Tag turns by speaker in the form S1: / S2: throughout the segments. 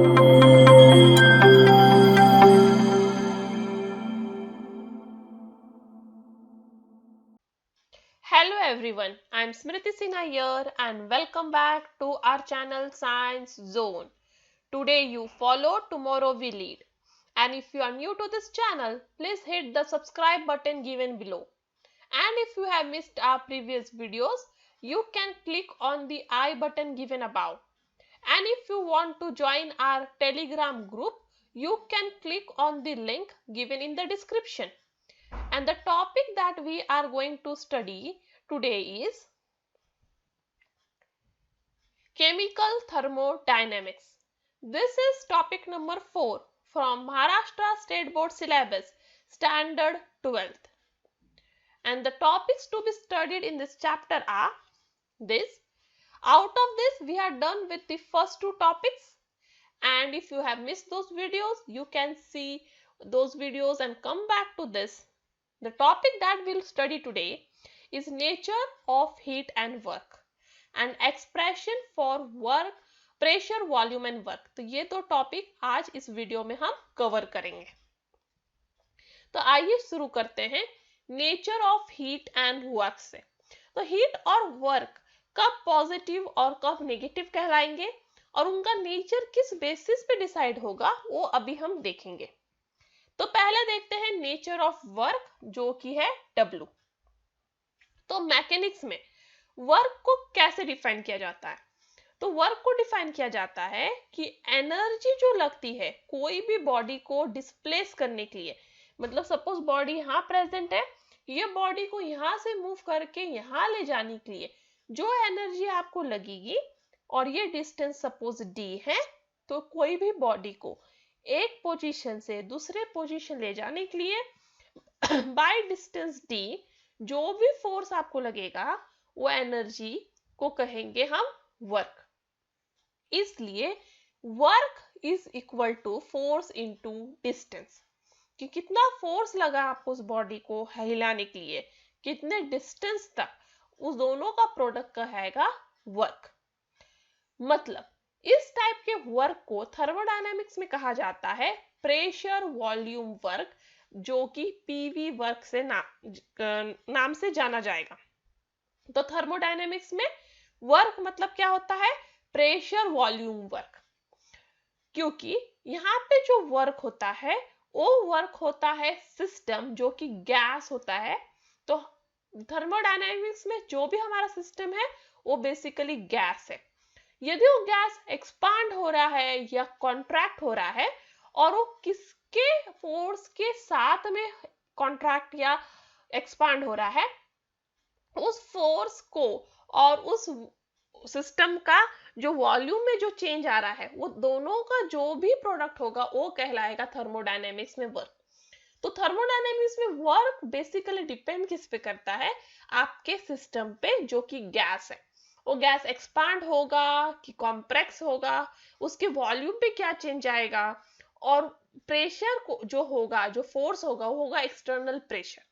S1: Hello everyone, I am Smriti Sinha here and welcome back to our channel Science Zone. Today you follow, tomorrow we lead. And if you are new to this channel, please hit the subscribe button given below. And if you have missed our previous videos, you can click on the I button given above. And if you want to join our Telegram group, you can click on the link given in the description. And the topic that we are going to study today is chemical thermodynamics. This is topic number 4 from Maharashtra State Board syllabus, standard 12th. And the topics to be studied in this chapter are this. Out of this, we are done with the first two topics. And if you have missed those videos, you can see those videos and come back to this. The topic that we'll study today is nature of heat and work and expression for work, pressure, volume and work. तो ये दो topic आज इस video में हम cover करेंगे. तो आइए शुरू करते हैं nature of heat and work से. तो हीट और वर्क कब पॉजिटिव और कब नेगेटिव कहलाएंगे और उनका नेचर किस बेसिस पे डिसाइड होगा वो अभी हम देखेंगे. तो पहले देखते हैं नेचर ऑफ वर्क जो कि है W. तो मैकेनिक्स में वर्क को कैसे डिफाइन किया जाता है. तो वर्क को डिफाइन किया जाता है कि एनर्जी जो लगती है कोई भी बॉडी को डिस्प्लेस करने के लिए, मतलब सपोज बॉडी यहाँ प्रेजेंट है, ये बॉडी को यहाँ से मूव करके यहाँ ले जाने के लिए जो एनर्जी आपको लगेगी और ये डिस्टेंस सपोज d है, तो कोई भी बॉडी को एक पोजीशन से दूसरे पोजीशन ले जाने के लिए बाय डिस्टेंस d जो भी फोर्स आपको लगेगा वो एनर्जी को कहेंगे हम वर्क. इसलिए work is equal to force into distance, कि कितना फोर्स लगा आपको उस बॉडी को हिलाने के लिए, कितने डिस्टेंस तक, उस दोनों का प्रोडक्ट कहेगा वर्क. मतलब इस टाइप के वर्क को थर्मोडायनेमिक्स में कहा जाता है प्रेशर वॉल्यूम वर्क, जो कि पीवी वर्क से नाम से जाना जाएगा. तो थर्मोडायनेमिक्स में वर्क मतलब क्या होता है, प्रेशर वॉल्यूम वर्क. क्योंकि यहाँ पे जो वर्क होता है वो वर्क होता है सिस्टम जो कि गैस होता है. तो थर्मोडायनेमिक्स में जो भी हमारा सिस्टम है वो बेसिकली गैस है. यदि वो गैस एक्सपांड हो रहा है या कॉन्ट्रैक्ट हो रहा है और वो किसके फोर्स के साथ में कॉन्ट्रैक्ट या एक्सपांड हो रहा है, उस फोर्स को और उस सिस्टम का जो वॉल्यूम में जो चेंज आ रहा है वो दोनों का जो भी प्रोडक्ट होगा वो कहलाएगा थर्मोडायनेमिक्स में वर्क. तो थर्मोडायनेमिक्स में वर्क बेसिकली डिपेंड किस पे करता है, आपके सिस्टम पे जो कि गैस है. वो गैस एक्सपांड होगा कि कॉम्प्रेक्स होगा, उसके वॉल्यूम पे क्या चेंज आएगा, और प्रेशर को जो होगा, जो फोर्स होगा वो होगा एक्सटर्नल प्रेशर,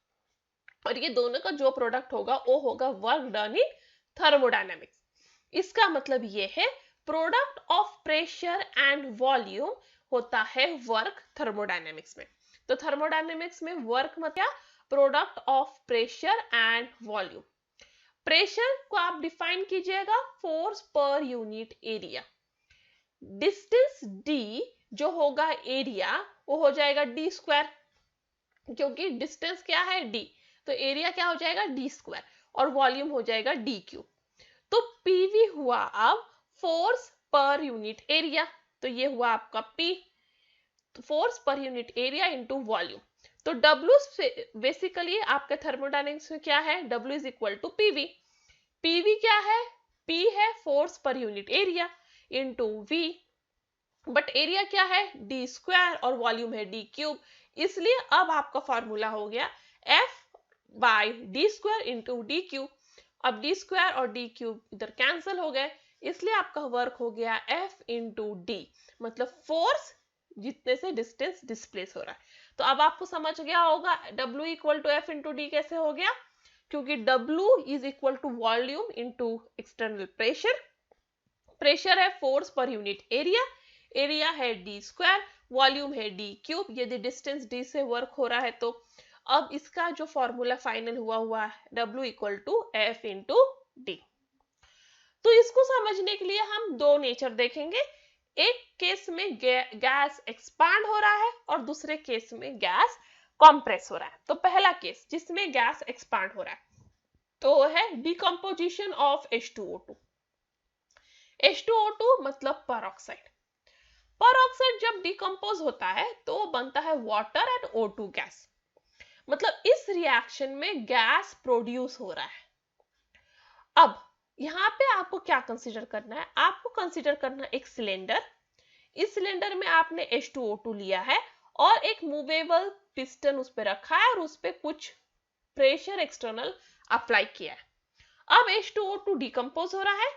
S1: और ये दोनों का जो प्रोडक्ट होगा वो होगा वर्क डन इन थर्मोडायनेमिक्स. इसका मतलब ये है product of pressure and volume होता है वर्क थर्मोडायनेमिक्स में. तो थर्मोडायनेमिक्स में वर्क मतलब क्या, product of pressure and volume. Pressure को आप डिफाइन कीजिएगा फोर्स पर यूनिट एरिया. डिस्टेंस d जो होगा एरिया वो हो जाएगा d स्क्वायर, क्योंकि डिस्टेंस क्या है d, तो एरिया क्या हो जाएगा d स्क्वायर और वॉल्यूम हो जाएगा d क्यूब. तो पीवी हुआ अब फोर्स पर यूनिट एरिया, तो ये हुआ आपका p, फोर्स पर यूनिट एरिया इनटू वॉल्यूम. तो W बेसिकली आपके थर्मोडायनेमिक्स में क्या है, W is equal to PV. PV क्या है, P है फोर्स पर unit area into V, but area क्या है d स्क्वायर और वॉल्यूम है d क्यूब. इसलिए अब आपका फॉर्मूला हो गया F by d square into d cube. अब d स्क्वायर और d क्यूब इधर कैंसिल हो गए, इसलिए आपका वर्क हो गया F इंटू d, मतलब फोर्स जितने से डिस्टेंस डिस्प्लेस हो रहा है. तो अब आपको समझ गया होगा W equal to F into D कैसे हो गया, क्योंकि W is equal to volume into external pressure. Pressure है फोर्स पर यूनिट एरिया एरिया है डी स्क्वायर, वॉल्यूम है डी क्यूब, यदि डिस्टेंस डी से वर्क हो रहा है तो। अब इसका जो फॉर्मूला फाइनल हुआ है W equal to F into D. तो इसको समझने के लिए हम दो नेचर देखेंगे, एक केस में गैस एक्सपांड हो रहा है और दूसरे केस में गैस कंप्रेस हो रहा है। तो पहला केस जिसमें गैस एक्सपांड हो रहा है तो वो है डिकम्पोजिशन ऑफ H2O2। H2O2 मतलब परऑक्साइड। परऑक्साइड जब डिकम्पोज होता है तो बनता है वाटर एंड O2 गैस। मतलब इस रिएक्शन में गैस प्रोड्यूस हो रहा है। अब यहाँ पे आपको क्या कंसीडर करना है, आपको कंसीडर करना है एक सिलेंडर। इस सिलेंडर में आपने H2O2 लिया है और एक मूवेबल पिस्टन उस पर रखा है और उस पर कुछ प्रेशर एक्सटर्नल अप्लाई किया है। अब H2O2 डिकम्पोज हो रहा है,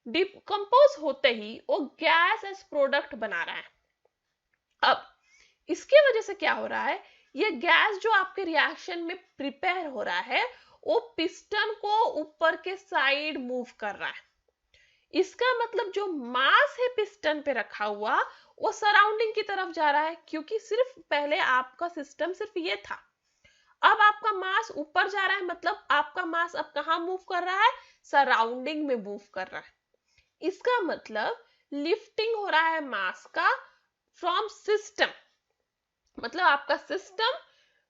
S1: डिकम्पोज होते ही वो गैस एज प्रोडक्ट बना रहा है। अब इसके वजह से क्या हो रहा है, ये गैस जो आपके रिएक्शन में प्रिपेयर हो रहा है वो पिस्टन को ऊपर के साइड मूव कर रहा है। इसका मतलब जो मास है पिस्टन पे रखा हुआ वो सराउंडिंग की तरफ जा रहा है, क्योंकि सिर्फ पहले आपका सिस्टम सिर्फ ये था। अब आपका मास ऊपर जा रहा है, मतलब आपका मास अब कहाँ मूव कर रहा है, सराउंडिंग में मूव कर रहा है। इसका मतलब लिफ्टिंग हो रहा है मास का फ्रॉम सिस्टम, मतलब आपका सिस्टम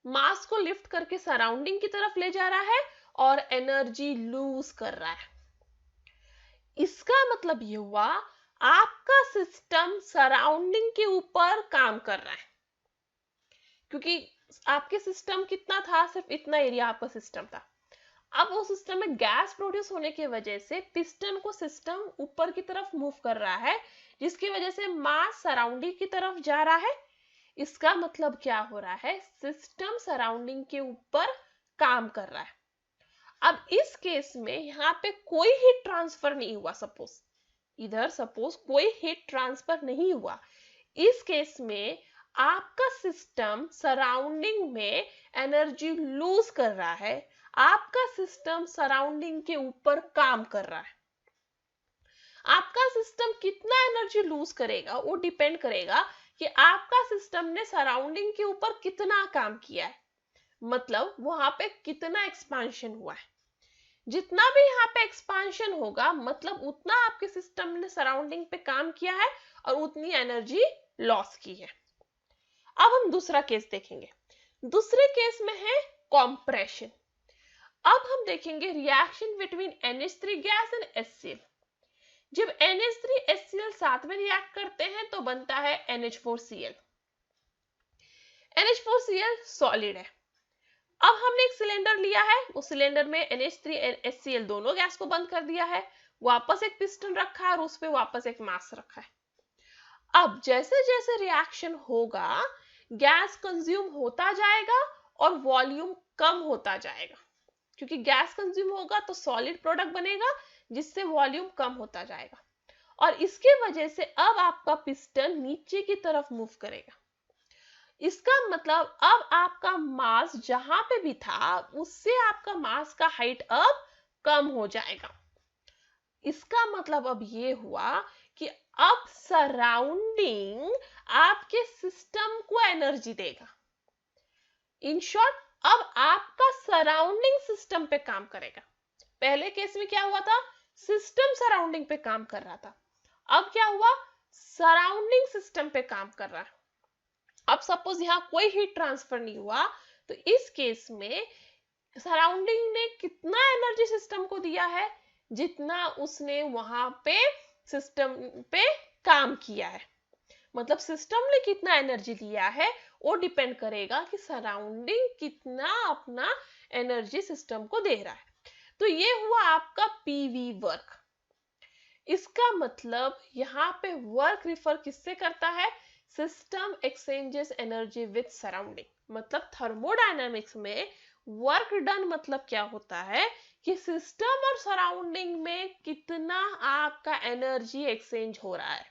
S1: मास को लिफ्ट करके सराउंडिंग की तरफ ले जा रहा है और एनर्जी लूज कर रहा है। इसका मतलब ये हुआ आपका सिस्टम सराउंडिंग के ऊपर काम कर रहा है, क्योंकि आपके सिस्टम कितना था, सिर्फ इतना एरिया आपका सिस्टम था। अब वो सिस्टम में गैस प्रोड्यूस होने की वजह से पिस्टन को सिस्टम ऊपर की तरफ मूव कर रहा है, जिसकी वजह से मास सराउंडिंग की तरफ जा रहा है। इसका मतलब क्या हो रहा है, सिस्टम सराउंडिंग के ऊपर काम कर रहा है। अब इस केस में यहाँ पे कोई हीट ट्रांसफर नहीं हुआ, सपोज कोई हीट ट्रांसफर नहीं हुआ। इस केस में आपका सिस्टम सराउंडिंग में एनर्जी लूज कर रहा है, आपका सिस्टम सराउंडिंग के ऊपर काम कर रहा है। आपका सिस्टम कितना एनर्जी लूज करेगा वो डिपेंड करेगा कि आपका सिस्टम ने सराउंडिंग के ऊपर कितना काम किया है, मतलब वहां पे कितना एक्सपांशन हुआ है। जितना भी यहाँ पे एक्सपांशन होगा मतलब उतना आपके सिस्टम ने सराउंडिंग पे काम किया है और उतनी एनर्जी लॉस की है। अब हम दूसरा केस देखेंगे। दूसरे केस में है कॉम्प्रेशन। अब हम देखेंगे reaction between NH3 gas and HCl। जब NH3 HCl साथ में रिएक्ट करते हैं तो बनता है NH4Cl। NH4Cl सॉलिड है। अब हमने एक सिलेंडर लिया है, उस सिलेंडर में NH3 और HCl दोनों गैस को बंद कर दिया है, वापस एक पिस्टन रखा है और उस पे वापस एक मास रखा है। अब जैसे जैसे रिएक्शन होगा गैस कंज्यूम होता जाएगा और वॉल्यूम कम होता जाएगा, क्योंकि गैस कंज्यूम होगा तो सॉलिड प्रोडक्ट बनेगा जिससे वॉल्यूम कम होता जाएगा और इसके वजह से अब आपका पिस्टन नीचे की तरफ मूव करेगा। इसका मतलब अब आपका मास जहां पे भी था उससे आपका मास का हाइट अब कम हो जाएगा। इसका मतलब अब ये हुआ कि अब सराउंडिंग आपके सिस्टम को एनर्जी देगा। इन शॉर्ट अब आपका सराउंडिंग सिस्टम पे काम करेगा। पहले केस में क्या हुआ था, सिस्टम सराउंडिंग पे काम कर रहा था, अब क्या हुआ, सराउंडिंग सिस्टम पे काम कर रहा है। अब सपोज यहाँ कोई हीट ट्रांसफर नहीं हुआ तो इस केस में सराउंडिंग ने कितना एनर्जी सिस्टम को दिया है, जितना उसने वहां पे सिस्टम पे काम किया है। मतलब सिस्टम ने कितना एनर्जी दिया है वो डिपेंड करेगा कि सराउंडिंग कितना अपना एनर्जी सिस्टम को दे रहा है। तो ये हुआ आपका पीवी वर्क। इसका मतलब यहाँ पे वर्क रिफर किससे करता है, system exchanges energy with surrounding. मतलब थर्मोडायनामिक्स में वर्क डन मतलब क्या होता है कि सिस्टम और सराउंडिंग में कितना आपका एनर्जी एक्सचेंज हो रहा है,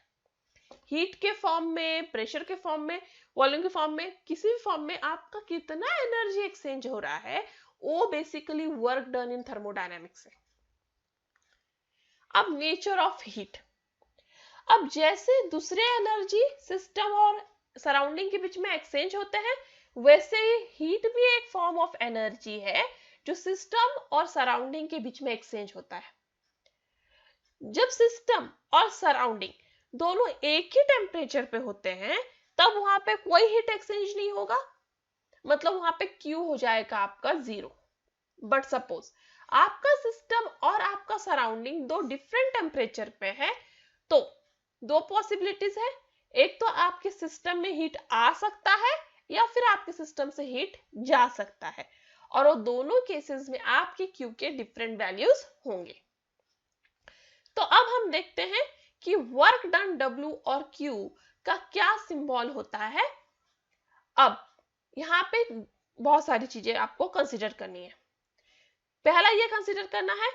S1: हीट के फॉर्म में, प्रेशर के फॉर्म में, वॉल्यूम के फॉर्म में, किसी भी फॉर्म में आपका कितना एनर्जी एक्सचेंज हो रहा है, वो basically work done in thermodynamics है। अब नेचर ऑफ हीट। अब जैसे दूसरे एनर्जी सिस्टम और सराउंडिंग के बीच में एक्सचेंज होते हैं, वैसे ही हीट भी एक फॉर्म ऑफ एनर्जी है जो सिस्टम और सराउंडिंग के बीच में एक्सचेंज होता है। जब सिस्टम और सराउंडिंग दोनों एक ही टेम्परेचर पे होते हैं तब वहां पे कोई हीट एक्सचेंज नहीं होगा, मतलब वहां पे Q हो जाएगा आपका 0। बट सपोज आपका सिस्टम और आपका सराउंडिंग दो डिफरेंट टेम्परेचर पे है, तो दो पॉसिबिलिटीज है। एक तो आपके सिस्टम में हीट आ सकता है या फिर आपके सिस्टम से हीट जा सकता है, और वो दोनों केसेस में आपके Q के डिफरेंट वैल्यूज होंगे। तो अब हम देखते हैं कि वर्क डन W और Q का क्या सिंबल होता है। अब यहाँ पे बहुत सारी चीजें आपको कंसीडर करनी है। पहला ये कंसीडर करना है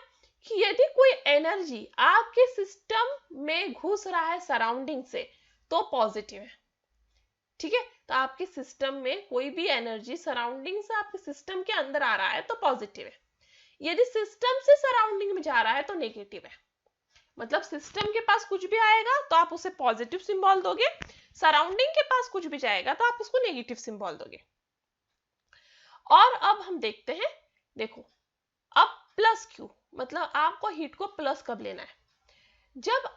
S1: कि यदि कोई एनर्जी आपके सिस्टम में घुस रहा है सराउंडिंग से तो पॉजिटिव है, ठीक है। तो आपके सिस्टम में कोई भी एनर्जी सराउंडिंग से आपके सिस्टम के अंदर आ रहा है तो पॉजिटिव है। यदि सिस्टम से सराउंडिंग में जा रहा है तो नेगेटिव है। मतलब सिस्टम के पास कुछ भी आएगा तो आप उसे पॉजिटिव सिंबल दोगे, सराउंडिंग के पास कुछ भी जाएगा तो आप उसको नेगेटिव सिंबल दोगे। और अब हम देखते हैं, देखो अब प्लस Q, मतलब आपको हीट को प्लस कब लेना है, जब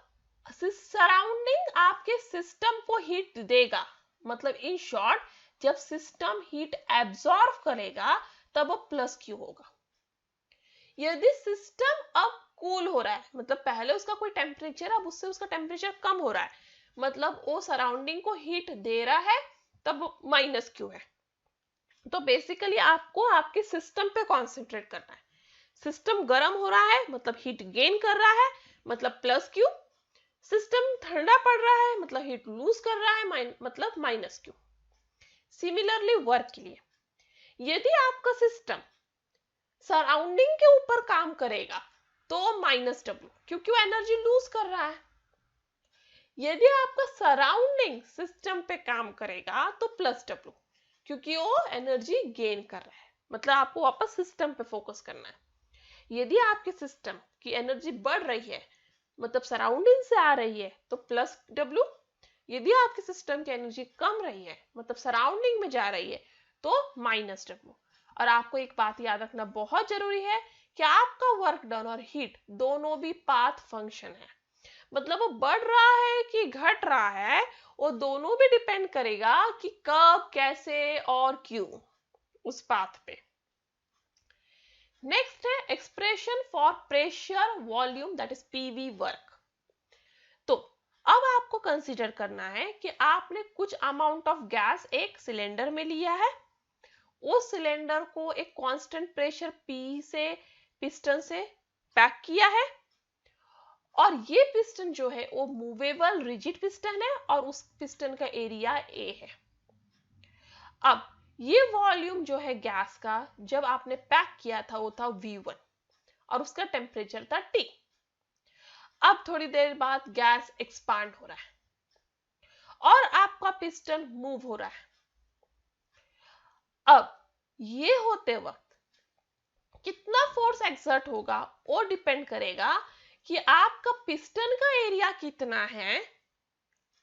S1: सराउंडिंग आपके सिस्टम को हीट देगा, मतलब इन शॉर्ट जब सिस्टम हीट एब्जॉर्ब करेगा तब वो प्लस Q होगा। यदि सिस्टम अब कूल हो रहा है, मतलब पहले उसका कोई टेम्परेचर, अब उससे उसका टेम्परेचर कम हो रहा है, मतलब वो सराउंडिंग को हीट दे रहा है, तब माइनस Q है। तो बेसिकली आपको आपके सिस्टम पे कॉन्सेंट्रेट करना है। सिस्टम गर्म हो रहा है मतलब हीट गेन कर रहा है, मतलब प्लस Q। सिस्टम ठंडा पड़ रहा है मतलब हीट लूज कर रहा है, मतलब माइनस Q। सिमिलरली वर्क के लिए यदि आपका सिस्टम सराउंडिंग के ऊपर काम करेगा तो माइनस W, क्योंकि वो एनर्जी लूज कर रहा है। यदि आपका सराउंडिंग सिस्टम पे काम करेगा तो प्लस W, क्योंकि वो एनर्जी गेन कर रहा है, मतलब आपको वापस सिस्टम पे फोकस करना है। यदि आपके सिस्टम की एनर्जी बढ़ रही है मतलब सराउंडिंग से आ रही है तो प्लस W। यदि आपके सिस्टम की एनर्जी कम रही है मतलब सराउंडिंग में जा रही है तो माइनस W। और आपको एक बात याद रखना बहुत जरूरी है कि आपका वर्क डन और हीट दोनों भी पाथ फंक्शन है, मतलब वो बढ़ रहा है कि घट रहा है वो दोनों भी डिपेंड करेगा कि कब, कैसे और क्यों उस पाथ पे। नेक्स्ट है expression for pressure volume, that is PV work. तो अब आपको कंसीडर करना है कि आपने कुछ अमाउंट ऑफ गैस एक सिलेंडर में लिया है, उस सिलेंडर को एक कांस्टेंट प्रेशर P से पिस्टन से पैक किया है, और ये पिस्टन जो है वो मूवेबल रिजिड पिस्टन है और उस पिस्टन का एरिया A है। अब ये वॉल्यूम जो है गैस का जब आपने पैक किया था वो था V1 और उसका टेम्परेचर था T। अब थोड़ी देर बाद गैस एक्सपांड हो रहा है और आपका पिस्टन मूव हो रहा है। अब ये होते वक्त कितना फोर्स एक्सर्ट होगा वो डिपेंड करेगा कि आपका पिस्टन का एरिया कितना है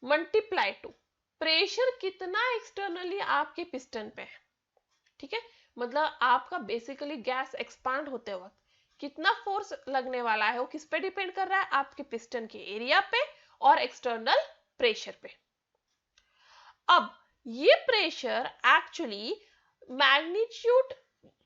S1: मल्टीप्लाई टू प्रेशर कितना एक्सटर्नली आपके पिस्टन पे है, ठीक है। मतलब आपका बेसिकली गैस एक्सपांड होते वक्त कितना फोर्स लगने वाला है वो किस पे डिपेंड कर रहा है, आपके पिस्टन के एरिया पे और एक्सटर्नल प्रेशर पे। अब ये प्रेशर एक्चुअली मैग्नीट्यूड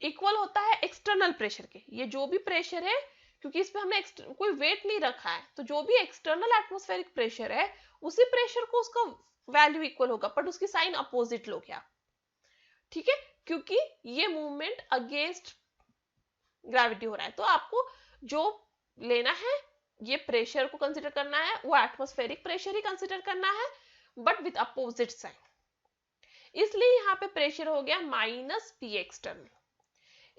S1: इक्वल होता है एक्सटर्नल प्रेशर के। ये जो भी प्रेशर है, क्योंकि इस पे हमने कोई वेट नहीं रखा है, तो जो भी एक्सटर्नल एटमॉस्फेरिक प्रेशर है उसी प्रेशर को उसका वैल्यू इक्वल होगा, बट उसकी साइन अपोजिट लोगे आप, ठीक है, क्योंकि ये मूवमेंट अगेंस्ट ग्रेविटी हो रहा है। तो आपको जो लेना है ये प्रेशर को कंसीडर करना है, वो एटमॉस्फेरिक प्रेशर ही कंसीडर करना है बट विद अपोजिट साइन। इसलिए यहाँ पे प्रेशर हो गया माइनस P एक्सटर्नल।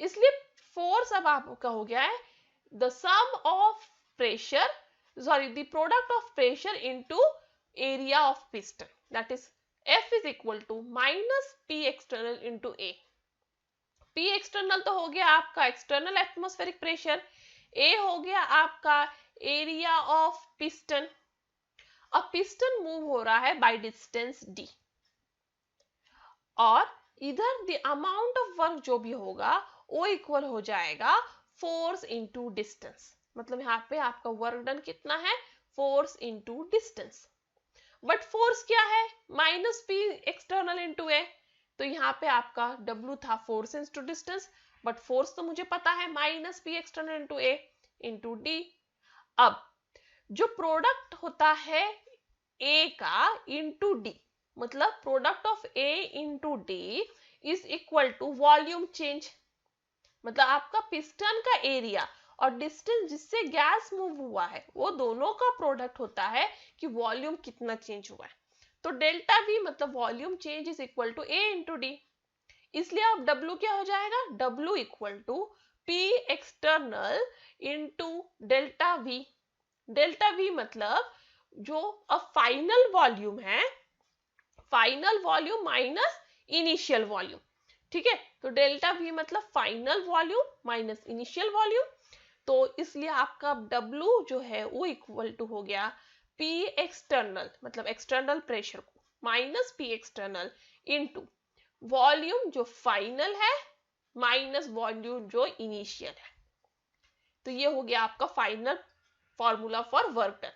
S1: इसलिए फोर्स अब आपका हो गया है the sum of pressure, sorry the product of pressure into area of piston, that is F is equal to minus P external into A। P external तो हो गया आपका एक्सटर्नल एटमॉस्फेरिक प्रेशर, A हो गया आपका एरिया ऑफ पिस्टन। अब piston move हो रहा है बाय डिस्टेंस d, और इधर द अमाउंट ऑफ वर्क जो भी होगा वो इक्वल हो जाएगा फोर्स इनटू डिस्टेंस। मतलब यहाँ पे आपका वर्क डन कितना है, force into distance. But force क्या है, minus P external into A, तो यहाँ पे आपका W था force into distance, but force तो मुझे पता है minus P external into A into D. अब जो प्रोडक्ट होता है ए का इनटू डी, मतलब product of A into D is equal to volume change. मतलब आपका पिस्टन का एरिया और डिस्टेंस जिससे गैस मूव हुआ है वो दोनों का प्रोडक्ट होता है कि वॉल्यूम कितना चेंज हुआ है। तो डेल्टा वी मतलब volume change is equal to A into D. इसलिए अब W क्या हो जाएगा, W equal to P external into delta V. Delta V मतलब जो अब फाइनल वॉल्यूम है, final volume minus initial volume. ठीक है, तो डेल्टा वी मतलब final volume minus initial volume. तो इसलिए आपका W जो है वो इक्वल टू हो गया P एक्सटर्नल मतलब एक्सटर्नल प्रेशर को minus P external into volume जो फाइनल है माइनस वॉल्यूम जो इनिशियल है। तो ये हो गया आपका final formula for work done,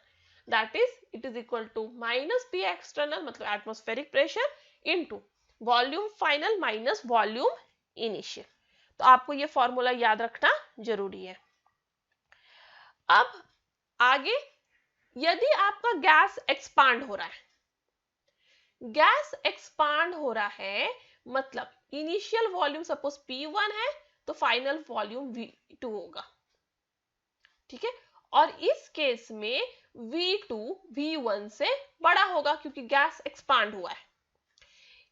S1: that is it is equal to minus P external मतलब atmospheric pressure into volume final minus volume initial. तो आपको ये फॉर्मूला याद रखना जरूरी है। अब आगे, यदि आपका गैस एक्सपांड हो रहा है, गैस एक्सपांड हो रहा है मतलब इनिशियल वॉल्यूम सपोज P1 है तो फाइनल वॉल्यूम V2 होगा। ठीक है, और इस केस में V2 V1 से बड़ा होगा क्योंकि गैस एक्सपांड हुआ है।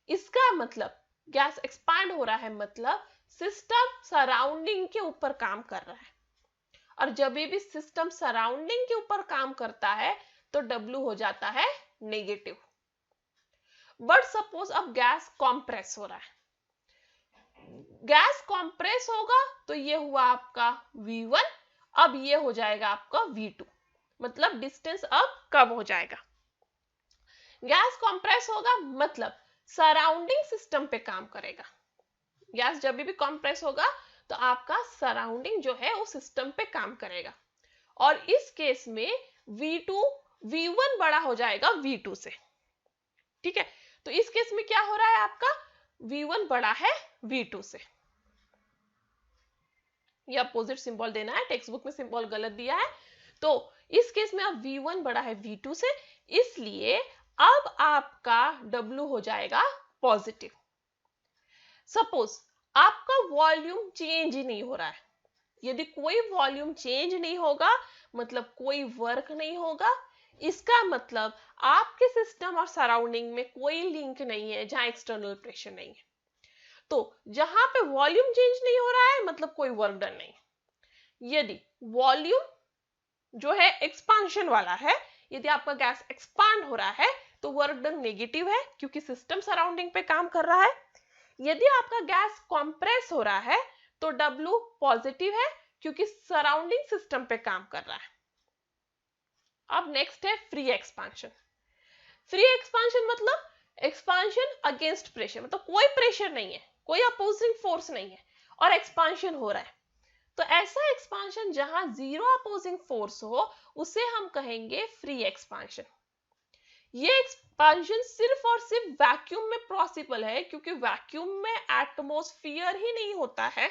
S1: इसका मतलब गैस एक्सपांड हो रहा है मतलब सिस्टम सराउंडिंग के ऊपर काम कर रहा है, और जब भी सिस्टम सराउंडिंग के ऊपर काम करता है तो W हो जाता है नेगेटिव। बट सपोज अब गैस कॉम्प्रेस हो रहा है, गैस कॉम्प्रेस होगा तो ये हुआ आपका V1, अब ये हो जाएगा आपका V2, मतलब डिस्टेंस अब कम हो जाएगा। गैस कॉम्प्रेस होगा मतलब सराउंडिंग सिस्टम पे काम करेगा। गैस जब भी कॉम्प्रेस होगा तो आपका सराउंडिंग जो है वो सिस्टम पे काम करेगा, और इस केस में V2 V1 बड़ा हो जाएगा V2 से। ठीक है, तो इस केस में क्या हो रहा है, आपका V1 बड़ा है V2 से। ये अपोजिट सिंबल देना है, टेक्स्ट बुक में सिंबल गलत दिया है। तो इस केस में अब V1 बड़ा है V2 से, इसलिए अब आपका W हो जाएगा पॉजिटिव। सपोज आपका वॉल्यूम चेंज ही नहीं हो रहा है, यदि कोई वॉल्यूम चेंज नहीं होगा मतलब कोई वर्क नहीं होगा, इसका मतलब आपके सिस्टम और सराउंडिंग में कोई लिंक नहीं है जहां एक्सटर्नल प्रेशर नहीं है। तो जहां पे वॉल्यूम चेंज नहीं हो रहा है मतलब कोई वर्क डन नहीं। यदि वॉल्यूम जो है एक्सपांशन वाला है, यदि आपका गैस एक्सपांड हो रहा है तो वर्क डन नेगेटिव है क्योंकि सिस्टम सराउंडिंग पे काम कर रहा है। यदि आपका गैस कंप्रेस हो रहा है तो W पॉजिटिव है क्योंकि सराउंडिंग सिस्टम पे काम कर रहा है। अब नेक्स्ट है फ्री एक्सपांशन। फ्री एक्सपांशन मतलब एक्सपांशन अगेंस्ट प्रेशर, मतलब कोई प्रेशर नहीं है, कोई अपोजिंग फोर्स नहीं है और एक्सपांशन हो रहा है। तो ऐसा एक्सपांशन जहां जीरो अपोजिंग फोर्स हो उसे हम कहेंगे फ्री एक्सपांशन। ये एक्सपांशन सिर्फ और सिर्फ वैक्यूम में पॉसिबल है क्योंकि वैक्यूम में एटमॉस्फेयर ही नहीं होता है,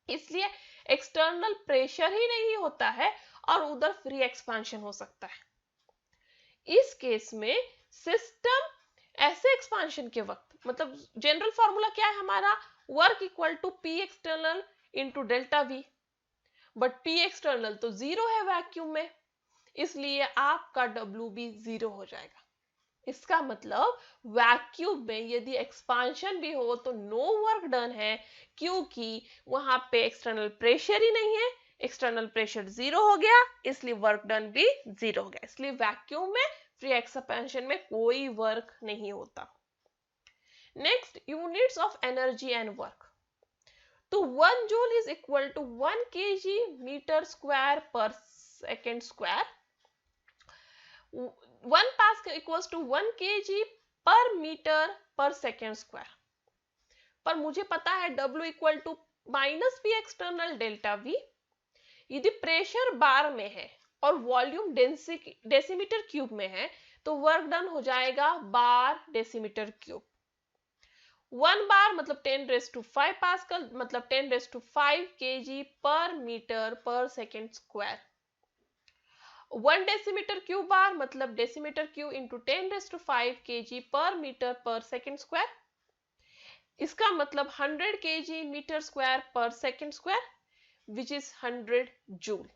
S1: इसलिए एक्सटर्नल प्रेशर ही नहीं होता है और उधर फ्री एक्सपांशन हो सकता है। इस केस में सिस्टम ऐसे एक्सपांशन के वक्त, मतलब जनरल फॉर्मूला क्या है हमारा, work equal to P external into delta V, but P external तो जीरो है वैक्यूम में, इसलिए आपका W भी जीरो हो जाएगा। इसका मतलब वैक्यूम में यदि एक्सपांशन भी हो तो नो वर्क डन है क्योंकि वहां पे एक्सटर्नल प्रेशर ही नहीं है, एक्सटर्नल प्रेशर जीरो हो गया इसलिए वर्क डन भी जीरो हो गया। इसलिए वैक्यूम में फ्री एक्सपांशन में कोई वर्क नहीं होता। Next, units of energy and work. तो 1 joule is equal to 1 kg metre square पर second square. 1 pascal equals to 1 kg पर मीटर पर सेकेंड स्क्वायर। पर मुझे पता है W equal to minus P external delta V। यदि प्रेशर बार में है और वॉल्यूम डेसीमीटर क्यूब में है तो वर्क डन हो जाएगा बार डेसीमीटर क्यूब। 1 बार मतलब 10⁵ पास्कल मतलब 10⁵ kg पर मीटर पर second square. 1 decimetre cube bar मतलब डेसीमीटर क्यूब इंटू 10⁵ kg पर मीटर पर सेकेंड स्क्वायर। इसका मतलब 100 kg मीटर स्क्वायर पर second square which is 100 joule.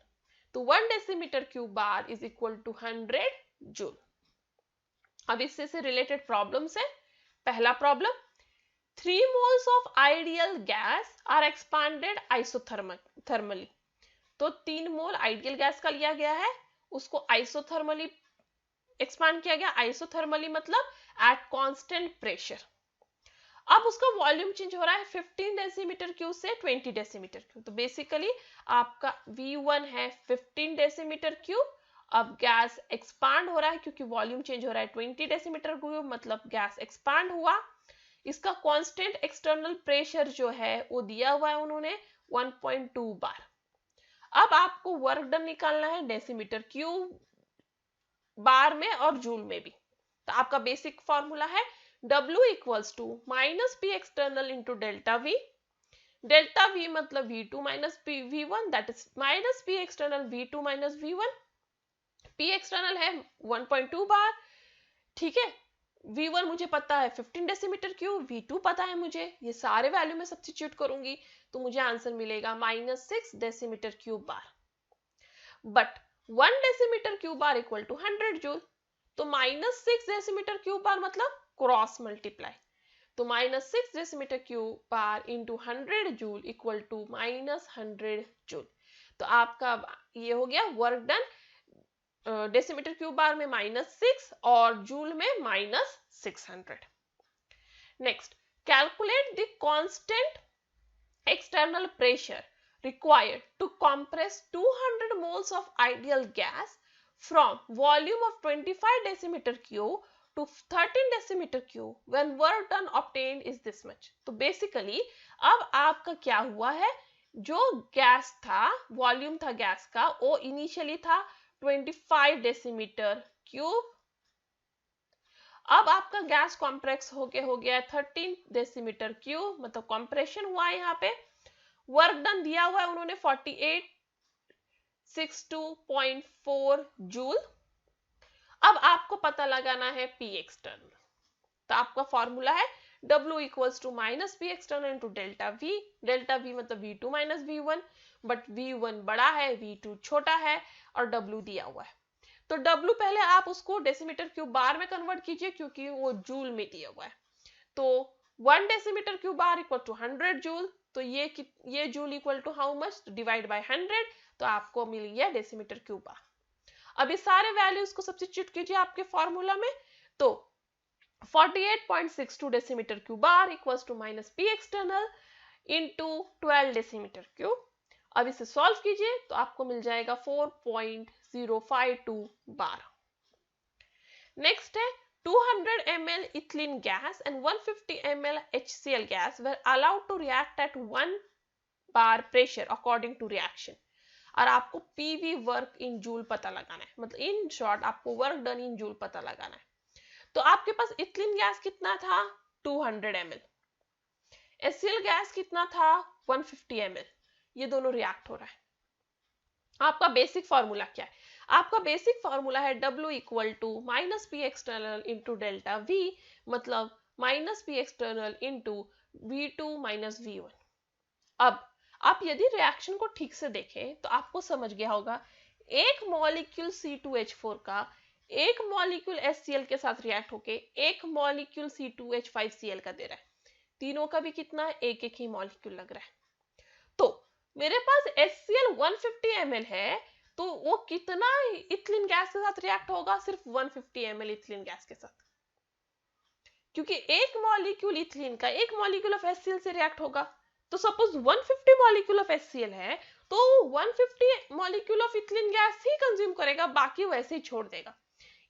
S1: तो 1 decimetre cube bar is equal to 100 joule. अब इससे से रिलेटेड प्रॉब्लम्स है। पहला problem, 3 moles of ideal gas are expanded isothermally। तो 3 मोल आइडियल गैस का लिया गया है, उसको आइसोथर्मली एक्सपांड किया गया। आइसोथर्मली मतलब एट कांस्टेंट प्रेशर। अब उसका वॉल्यूम चेंज हो रहा है 15 डेसीमीटर क्यूब से 20 डेसीमीटर क्यूब। तो बेसिकली आपका V1 है 15 डेसीमीटर क्यूब। अब गैस एक्सपांड हो रहा है क्योंकि वॉल्यूम चेंज हो रहा है 20 डेसीमीटर क्यूब, मतलब गैस एक्सपांड हुआ। इसका कांस्टेंट एक्सटर्नल प्रेशर जो है वो दिया हुआ है उन्होंने 1.2 बार। अब आपको वर्क डन निकालना है डेसीमीटर क्यूब बार में और जूल में भी। तो आपका बेसिक फॉर्मूला है W equals to minus P external into delta V। Delta V मतलब V2 minus V1 that is minus P external V2 minus V1। P external है 1.2 बार, ठीक है। V1 मुझे पता है 15 डेसीमीटर क्यूब, V2 पता है मुझे, ये सारे वैल्यू में सब्स्टिट्यूट करूंगी तो मुझे आंसर मिलेगा -6 decimetre cube bar. But 1 decimetre cube bar equal to 100 joule. तो -6 डेसीमीटर क्यूब बार मतलब क्रॉस मल्टीप्लाई। तो -6 decimetre cube bar into 100 joule equal to -100 joule. तो आपका ये हो गया work done decimetre cube bar में -6 और जूल में -600। Next, calculate the constant external pressure required to compress 200 moles of ideal gas from volume of 25 decimeter cube to 13 decimeter cube when work done obtained is this much। तो basically अब आपका क्या हुआ है, जो गैस था, volume था gas का, वो इनिशियली था 25 डेसीमीटर क्यूब। अब आपका गैस कॉम्प्रेस हो गया 13 डेसीमीटर क्यूब, मतलब कॉम्प्रेशन हुआ है। यहाँ पे वर्क डन दिया हुआ है उन्होंने 4862.4 जूल। अब आपको पता लगाना है P एक्सटर्नल। तो आपका फॉर्मूला है W equals to minus P external into delta V। Delta V मतलब V2 minus V1, but V1 बड़ा है V2 छोटा है और W दिया हुआ है। तो W पहले आप उसको डेसीमीटर क्यूब बार में कन्वर्ट कीजिए क्योंकि वो जूल में दिया हुआ है। तो 1 decimetre cube bar equal to 100 joule. तो ये joule equal to how much, divide by 100, तो आपको मिल गया डेसीमीटर क्यूब बार। अब ये सारे वैल्यूज को सब्स्टिट्यूट कीजिए आपके फॉर्मूला में। तो 48.62 decimetre cube bar equals to minus P external into 12 decimetre cube. अब इसे सॉल्व कीजिए तो आपको मिल जाएगा 4.052 बार। नेक्स्ट है 200 ml ethylene gas and 150 ml HCl gas were allowed to react at 1 bar pressure according to reaction। और आपको PV वर्क इन जूल पता लगाना है, मतलब इन शॉर्ट आपको वर्क डन इन जूल पता लगाना है। तो आपके पास इथिलीन गैस कितना था 200 ml, HCl गैस कितना था 150 ml। ये दोनों रिएक्ट हो रहा है। आपका बेसिक फॉर्मूला क्या है, आपका बेसिक फॉर्मूला है W equal to minus P external into delta V, मतलब minus P external into V2 minus V1। अब आप यदि रिएक्शन को ठीक से देखें तो आपको समझ गया होगा, एक मॉलिक्यूल C2H4 का एक मॉलिक्यूल HCl के साथ रिएक्ट होके एक मॉलिक्यूल C2H5Cl का दे रहा है। तीनों का भी कितना है, एक एक ही मॉलिक्यूल लग रहा है। तो मेरे पास HCl 150 ml है, तो वो कितना इथिलीन गैस के साथ रिएक्ट होगा, सिर्फ 150 ml इथिलीन गैस के साथ, क्योंकि एक मॉलिक्यूल इथिलीन का एक मॉलिक्यूल ऑफ HCl से रिएक्ट होगा। तो सपोज 150 मॉलिक्यूल ऑफ HCl है तो 150 molecule of ethylene gas he consume करेगा, बाकी वैसे ही छोड़ देगा।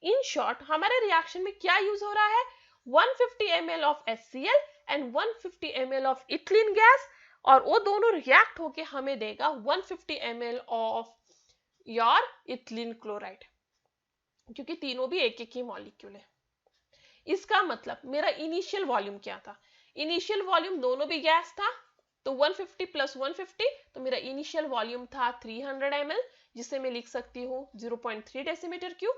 S1: इन शॉर्ट हमारे रिएक्शन में क्या यूज हो रहा है, 150 ml of HCl and 150 ml of ethylene gas, और वो दोनों रिएक्ट होके हमें देगा 150 ml of your ethylene chloride, क्योंकि तीनों भी एक एक ही मॉलिक्यूल है। इसका मतलब मेरा इनिशियल वॉल्यूम क्या था, इनिशियल वॉल्यूम दोनों भी गैस था, तो 150 प्लस 150, तो मेरा इनिशियल वॉल्यूम था 300 ml, जिसे मैं लिख सकती हूँ 0.3 डेसीमीटर क्यूब।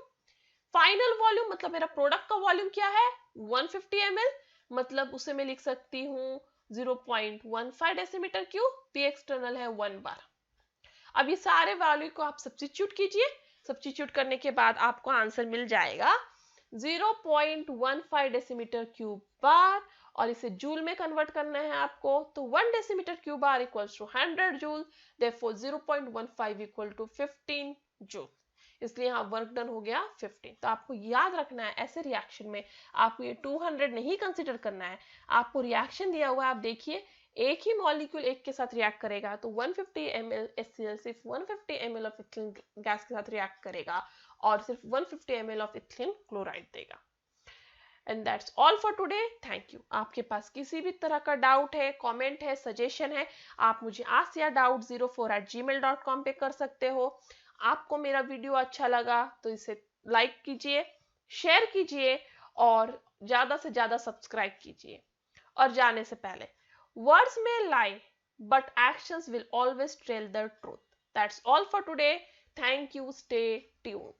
S1: फाइनल वॉल्यूम मतलब मेरा प्रोडक्ट का वॉल्यूम क्या है, 150 ml, मतलब उसे मैं लिख सकती हूँ 0.15 डेसीमीटर क्यूब, पी एक्सटर्नल है 1 बार। अब ये सारे वैल्यू को आप सब्स्टिट्यूट कीजिए, सब्स्टिट्यूट करने के बाद आपको आंसर मिल जाएगा 0.15 डेसीमीटर क्यूब बार, और इसे जूल में कन्वर्ट करना है आपको, तो 1 decimetre cube bar equals to 100 joule, therefore 0.15 equal to 15 joule, इसलिए यहाँ वर्क डन हो गया 15। तो आपको याद रखना है ऐसे रिएक्शन में आपको ये 200 नहीं कंसिडर करना है, आपको रिएक्शन दिया हुआ है, आप देखिए एक ही मॉलिक्यूल एक के साथ रिएक्ट करेगा, तो 150 ml HCl सिर्फ 150 ml ऑफ इथिलीन गैस के साथ रिएक्ट करेगा और सिर्फ 150 ml ऑफ इथिलीन क्लोराइड देगा। And that's all for today, thank you. आपके पास किसी भी तरह का डाउट है, कमेंट है, सजेशन है, आप मुझे askyadout04@gmail.com पे कर सकते हो। आपको मेरा वीडियो अच्छा लगा तो इसे लाइक कीजिए, शेयर कीजिए और ज्यादा से ज्यादा सब्सक्राइब कीजिए। और जाने से पहले, words may lie but actions will always tell the truth. That's all for today. Thank you. Stay tuned.